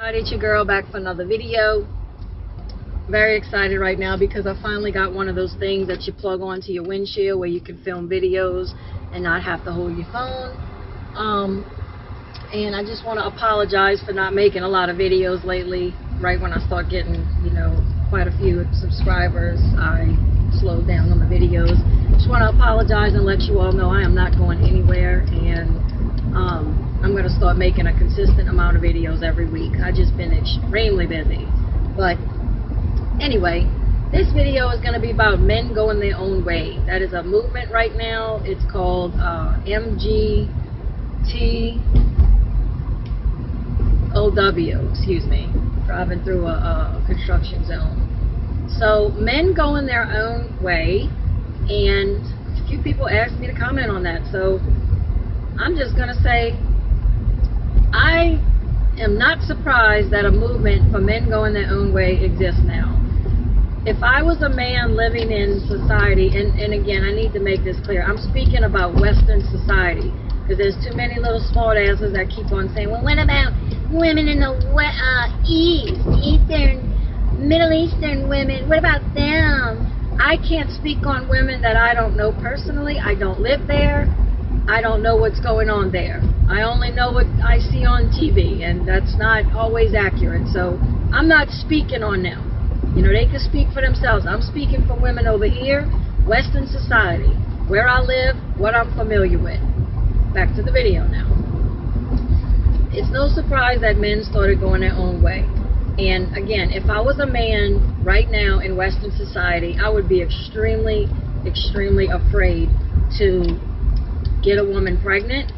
It's your girl back for another video. Very excited right now because I finally got one of those things that you plug onto your windshield where you can film videos and not have to hold your phone. And I just want to apologize for not making a lot of videos lately. Right when I start getting, quite a few subscribers, I slowed down on the videos. Just want to apologize and let you all know I am not going anywhere, and I'm going to start making a consistent amount of videos every week. I've just been extremely busy. But anyway, this video is going to be about men going their own way. That is a movement right now. It's called MGTOW, excuse me, driving through a construction zone. So men going their own way, and a few people asked me to comment on that. So I'm just going to say, I am not surprised that a movement for men going their own way exists now. If I was a man living in society, and again, I need to make this clear, I'm speaking about Western society, because there's too many little smart asses that keep on saying, well, what about women in the Middle Eastern women, what about them? I can't speak on women that I don't know personally. I don't live there. I don't know what's going on there. I only know what I see on TV, and that's not always accurate. So I'm not speaking on them. They can speak for themselves. I'm speaking for women over here, Western society, where I live, what I'm familiar with. Back to the video now. It's no surprise that men started going their own way. And again, if I was a man right now in Western society, I would be extremely, extremely afraid to get a woman pregnant.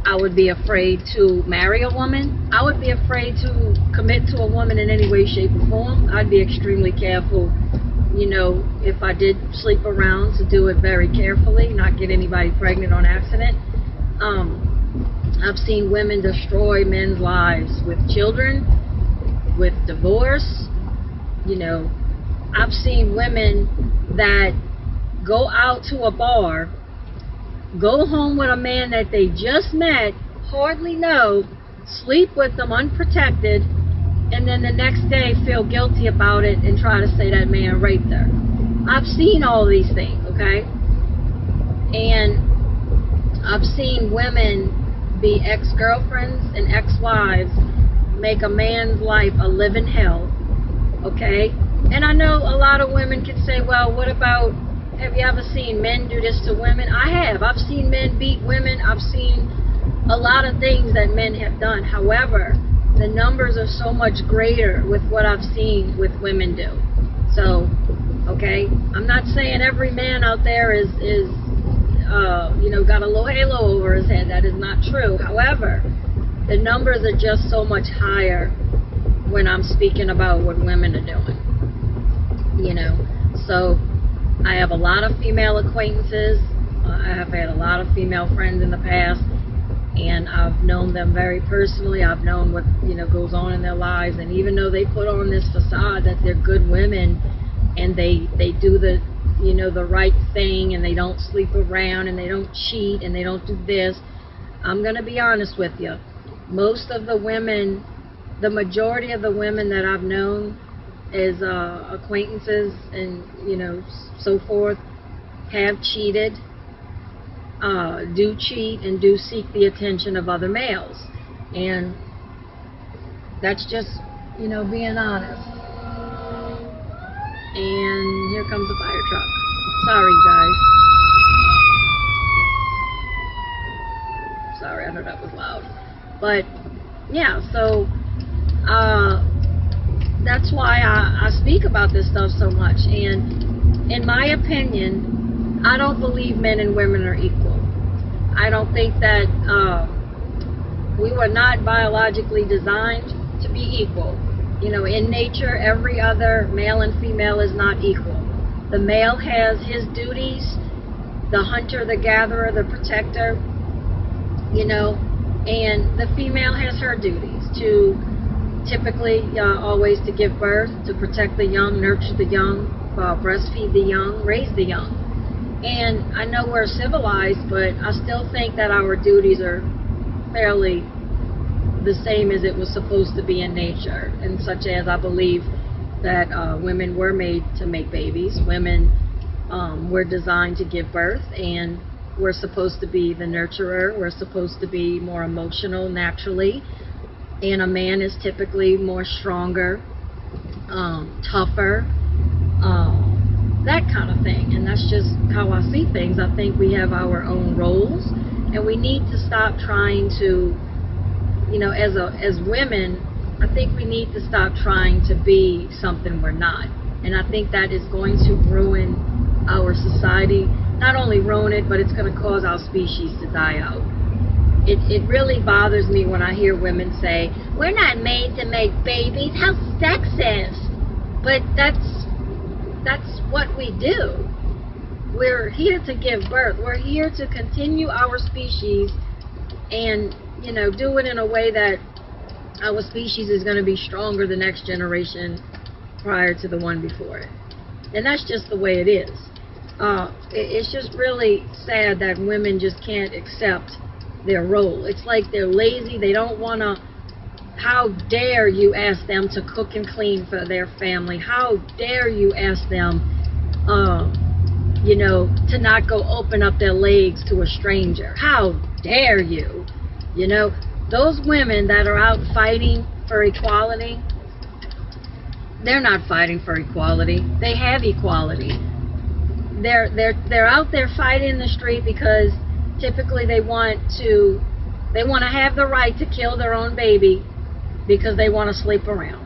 I would be afraid to marry a woman. I would be afraid to commit to a woman in any way, shape, or form. I'd be extremely careful, if I did sleep around, to do it very carefully, not get anybody pregnant on accident. I've seen women destroy men's lives with children, with divorce. I've seen women that go out to a bar, go home with a man that they just met, hardly know, sleep with them unprotected, and then the next day feel guilty about it and try to say that man raped her. I've seen all these things, okay? And I've seen women be ex-girlfriends and ex-wives, make a man's life a living hell, okay? And I know a lot of women can say, well, what about, have you ever seen men do this to women? I have. I've seen men beat women. I've seen a lot of things that men have done. However, the numbers are so much greater with what I've seen with women do. So, okay, I'm not saying every man out there is got a little halo over his head. That is not true. However, the numbers are just so much higher when I'm speaking about what women are doing. So I have a lot of female acquaintances. I have had a lot of female friends in the past, and I've known them very personally. I've known what goes on in their lives, and even though they put on this facade that they're good women and they do the the right thing, and they don't sleep around, and they don't cheat, and they don't do this, I'm gonna be honest with you. Most of the women, the majority of the women that I've known as acquaintances and so forth, have cheated, do cheat, and do seek the attention of other males. And that's just being honest. And here comes the fire truck. Sorry, guys. Sorry, I know that was loud. But yeah, so that's why I speak about this stuff so much. And in my opinion, I don't believe men and women are equal. I don't think that we were not biologically designed to be equal. In nature, every other male and female is not equal. The male has his duties, the hunter, the gatherer, the protector, and the female has her duties to typically always to give birth, to protect the young, nurture the young, breastfeed the young, raise the young. And I know we're civilized, but I still think that our duties are fairly the same as it was supposed to be in nature, and such as I believe that women were made to make babies. Women were designed to give birth, and we're supposed to be the nurturer. We're supposed to be more emotional naturally, and a man is typically more stronger, tougher, that kind of thing. And that's just how I see things. I think we have our own roles, and we need to stop trying to, you know, as women, I think we need to stop trying to be something we're not. And I think that is going to ruin our society. Not only ruin it, but it's going to cause our species to die out. It really bothers me when I hear women say, we're not made to make babies. How sexist. But that's what we do. We're here to give birth. We're here to continue our species and, you know, do it in a way that our species is going to be stronger the next generation prior to the one before it. And that's just the way it is. It's just really sad that women just can't accept their role. It's like they're lazy. They don't want to. How dare you ask them to cook and clean for their family? How dare you ask them, you know, to not go open up their legs to a stranger? How dare you? You know, those women that are out fighting for equality, they're not fighting for equality. They have equality. They're out there fighting in the street because typically they want to have the right to kill their own baby because they want to sleep around.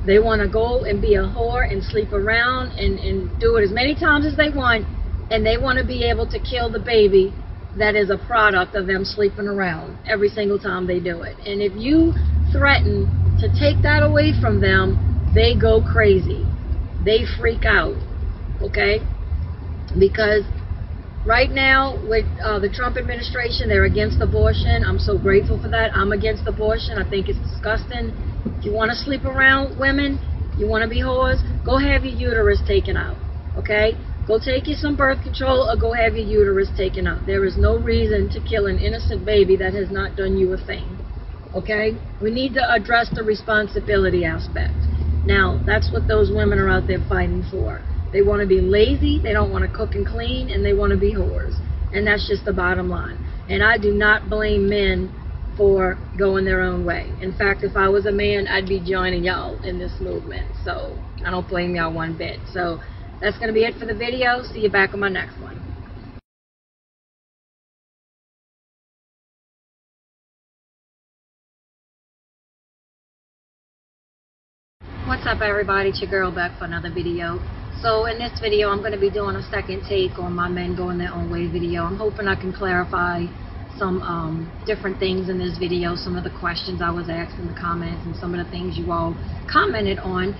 They want to go and be a whore and sleep around and do it as many times as they want, and they want to be able to kill the baby that is a product of them sleeping around every single time they do it. And if you threaten to take that away from them, they go crazy. They freak out, okay? Because right now, with the Trump administration, they're against abortion. I'm so grateful for that. I'm against abortion. I think it's disgusting. If you want to sleep around women, you want to be whores, go have your uterus taken out, okay? Go take you some birth control or go have your uterus taken out. There is no reason to kill an innocent baby that has not done you a thing, okay? We need to address the responsibility aspect. Now, that's what those women are out there fighting for. They want to be lazy, they don't want to cook and clean, and they want to be whores. And that's just the bottom line. And I do not blame men for going their own way. In fact, if I was a man, I'd be joining y'all in this movement. So I don't blame y'all one bit. So that's going to be it for the video. See you back on my next one. What's up, everybody? It's your girl back for another video. So in this video, I'm going to be doing a second take on my men going their own way video. I'm hoping I can clarify some different things in this video, some of the questions I was asked in the comments, and some of the things you all commented on.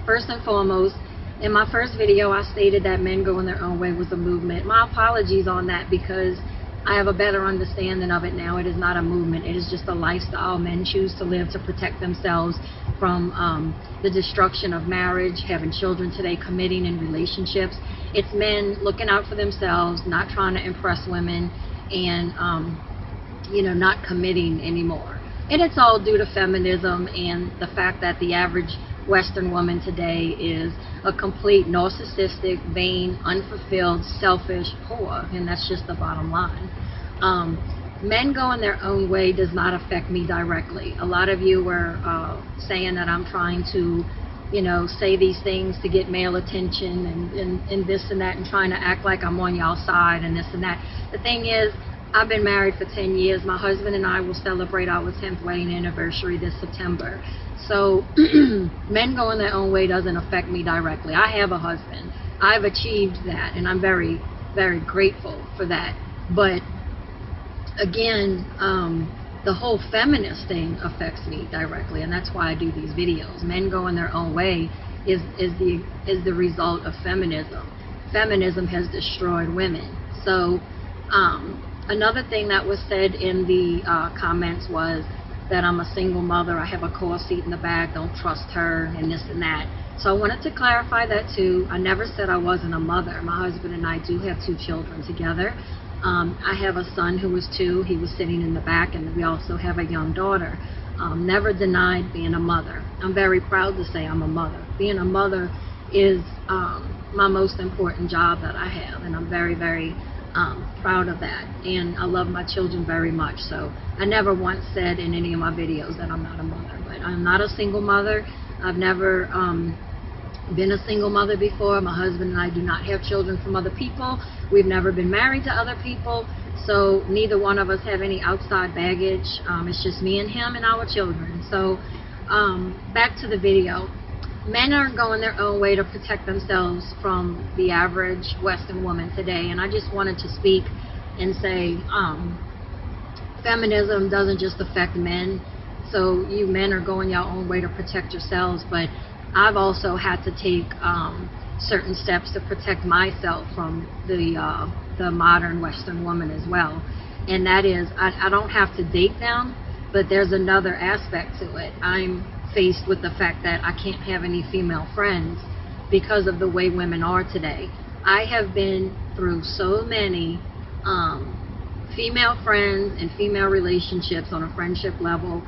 First and foremost, in my first video, I stated that men going their own way was a movement. My apologies on that, because I have a better understanding of it now. It is not a movement. It is just a lifestyle men choose to live to protect themselves from the destruction of marriage, having children today, committing in relationships. It's men looking out for themselves, not trying to impress women, and you know, not committing anymore. And it's all due to feminism and the fact that the average Western woman today is a complete narcissistic, vain, unfulfilled, selfish whore, and that's just the bottom line. Men going their own way does not affect me directly. A lot of you were saying that I'm trying to, you know, say these things to get male attention and this and that, and trying to act like I'm on y'all's side and this and that. The thing is, I've been married for 10 years. My husband and I will celebrate our 10th wedding anniversary this September. So men going their own way doesn't affect me directly. I have a husband. I've achieved that, and I'm very, very grateful for that. But again, the whole feminist thing affects me directly, and that's why I do these videos. Men going their own way is the result of feminism. Feminism has destroyed women. So another thing that was said in the comments was that I'm a single mother, I have a car seat in the back, don't trust her, and this and that. So I wanted to clarify that too. I never said I wasn't a mother. My husband and I do have 2 children together. I have a son who was 2. He was sitting in the back, and we also have a young daughter. Never denied being a mother. I'm very proud to say I'm a mother. Being a mother is my most important job that I have, and I'm very, very proud of that. And I love my children very much, so I never once said in any of my videos that I'm not a mother. But I'm not a single mother. I've never been a single mother before. My husband and I do not have children from other people. We've never been married to other people, so neither one of us have any outside baggage. It's just me and him and our children. So back to the video. Men are going their own way to protect themselves from the average Western woman today, and I just wanted to speak and say feminism doesn't just affect men. So you men are going your own way to protect yourselves, but I've also had to take certain steps to protect myself from the modern Western woman as well. And that is, I don't have to date them, but there's another aspect to it. I'm faced with the fact that I can't have any female friends because of the way women are today. I have been through so many female friends and female relationships on a friendship level.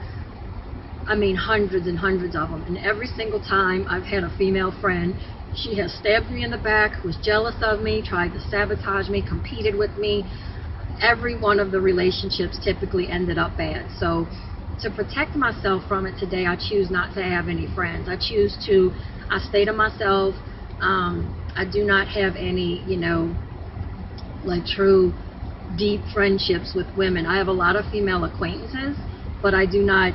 I mean, hundreds and hundreds of them. And every single time I've had a female friend, she has stabbed me in the back, was jealous of me, tried to sabotage me, competed with me. Every one of the relationships typically ended up bad. So to protect myself from it today, I choose not to have any friends. I stay to myself. I do not have any, like true deep friendships with women. I have a lot of female acquaintances, but I do not,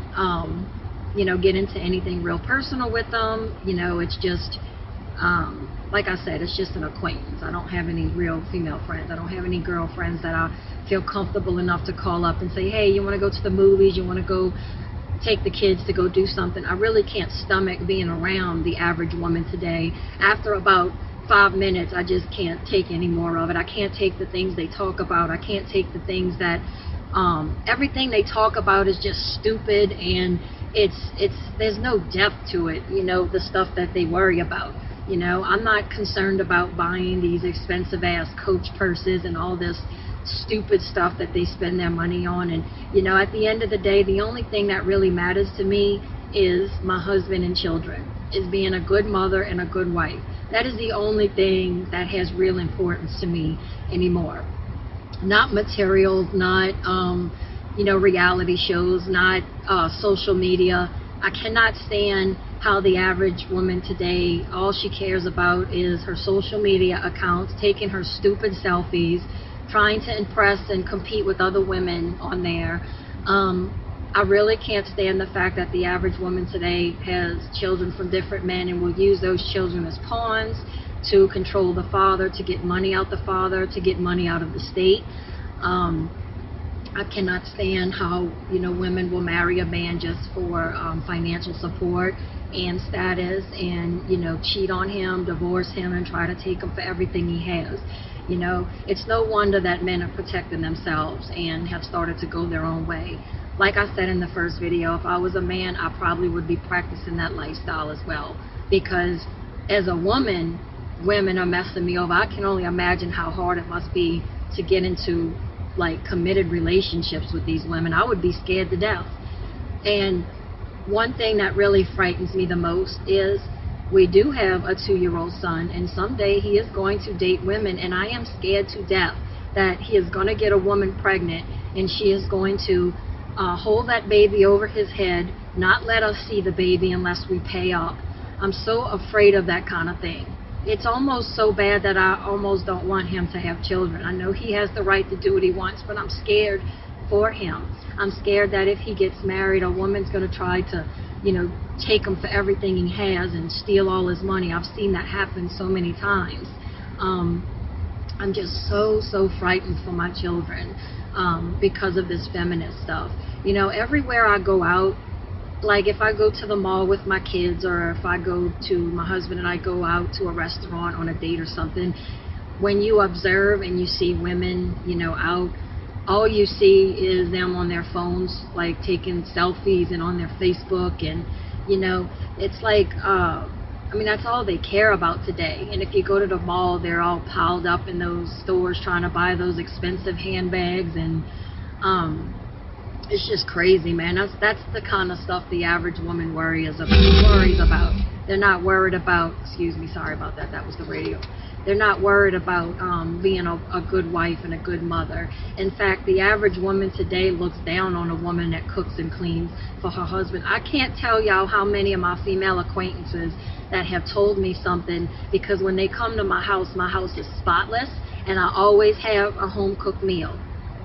get into anything real personal with them. It's just, like I said, it's just an acquaintance. I don't have any real female friends. I don't have any girlfriends that I feel comfortable enough to call up and say, hey, you want to go to the movies? You want to go take the kids to go do something? I really can't stomach being around the average woman today. After about 5 minutes, I just can't take any more of it. I can't take the things they talk about. I can't take the things that, everything they talk about is just stupid, and there's no depth to it, the stuff that they worry about. I'm not concerned about buying these expensive ass Coach purses and all this stupid stuff that they spend their money on. And at the end of the day, the only thing that really matters to me is my husband and children, is being a good mother and a good wife. That is the only thing that has real importance to me anymore. Not materials, not reality shows, not social media. I cannot stand how the average woman today, all she cares about is her social media accounts, taking her stupid selfies, trying to impress and compete with other women on there. I really can't stand the fact that the average woman today has children from different men and will use those children as pawns to control the father, to get money out the father, to get money out of the state. I cannot stand how women will marry a man just for financial support and status, and cheat on him, divorce him, and try to take him for everything he has. It's no wonder that men are protecting themselves and have started to go their own way. Like I said in the first video, if I was a man, I probably would be practicing that lifestyle as well, because as a woman, women are messing me over. I can only imagine how hard it must be to get into like committed relationships with these women. I would be scared to death. And one thing that really frightens me the most is we do have a 2-year-old son, and someday he is going to date women, and I am scared to death that he is going to get a woman pregnant and she is going to hold that baby over his head, not let us see the baby unless we pay up. I'm so afraid of that kind of thing. It's almost so bad that I almost don't want him to have children. I know he has the right to do what he wants, but I'm scared for him. I'm scared that if he gets married, a woman's going to try to, take him for everything he has and steal all his money. I've seen that happen so many times. I'm just so frightened for my children because of this feminist stuff. Everywhere I go out, like if I go to the mall with my kids, or if I go to, my husband and I go out to a restaurant on a date or something, when you observe and you see women, out, all you see is them on their phones, like taking selfies and on their Facebook, and it's like I mean, that's all they care about today. And if you go to the mall, they're all piled up in those stores trying to buy those expensive handbags, and it's just crazy, man. That's the kind of stuff the average woman worries about. They're not worried about, excuse me, sorry about that, that was the radio. They're not worried about being a good wife and a good mother. In fact, the average woman today looks down on a woman that cooks and cleans for her husband. I can't tell y'all how many of my female acquaintances that have told me something, because when they come to my house is spotless, and I always have a home-cooked meal.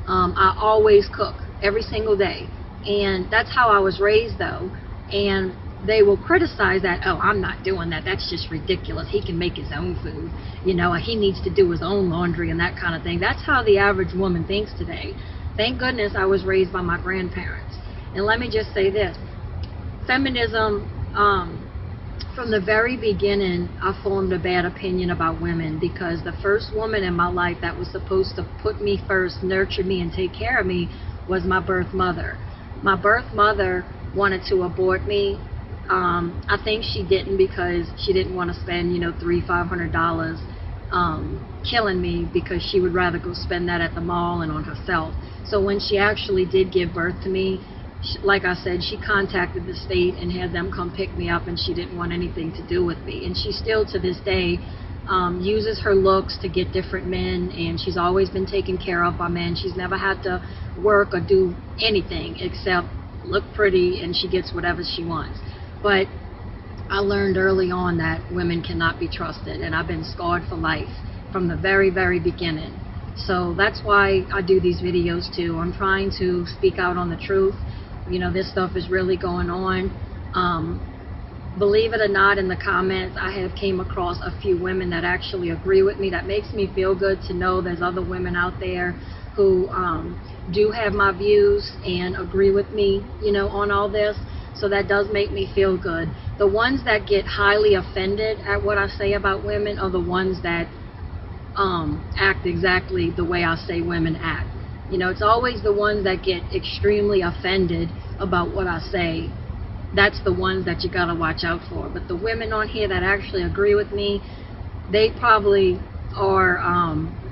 I always cook every single day, and that's how I was raised, though. And they will criticize that, oh, I'm not doing that, that's just ridiculous, he can make his own food, you know, he needs to do his own laundry and that kind of thing. That's how the average woman thinks today. Thank goodness I was raised by my grandparents. And let me just say this, feminism, from the very beginning, I formed a bad opinion about women, because the first woman in my life that was supposed to put me first, nurture me, and take care of me was my birth mother. My birth mother wanted to abort me. I think she didn't, because she didn't want to spend, you know, $300-500 killing me, because she would rather go spend that at the mall and on herself. So when she actually did give birth to me, like I said, she contacted the state and had them come pick me up, and she didn't want anything to do with me. And she still to this day uses her looks to get different men, and she's always been taken care of by men. She's never had to work or do anything except look pretty, and she gets whatever she wants. But I learned early on that women cannot be trusted, and I've been scarred for life from the very, very beginning. So that's why I do these videos too. I'm trying to speak out on the truth. You know, this stuff is really going on. Believe it or not, in the comments, I have came across a few women that actually agree with me. That makes me feel good to know there's other women out there who do have my views and agree with me, you know, on all this. So that does make me feel good. The ones that get highly offended at what I say about women are the ones that act exactly the way I say women act. You know, it's always the ones that get extremely offended about what I say. That's the ones that you gotta watch out for. But the women on here that actually agree with me, they probably are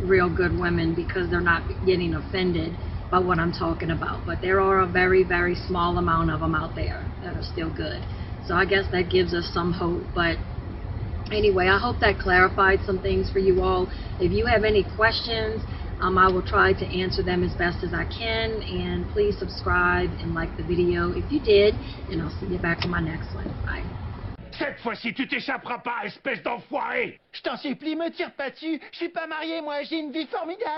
real good women, because they're not getting offended by what I'm talking about. But there are a very, very small amount of them out there that are still good. So I guess that gives us some hope. But anyway, I hope that clarified some things for you all. If you have any questions, I will try to answer them as best as I can. And please subscribe and like the video if you did. And I'll see you back in my next one. Bye. Cette fois-ci, tu t'échapperas pas, espèce d'enfoiré! Je t'en supplie, me tire pas dessus. Je suis pas marié, moi, j'ai une vie formidable.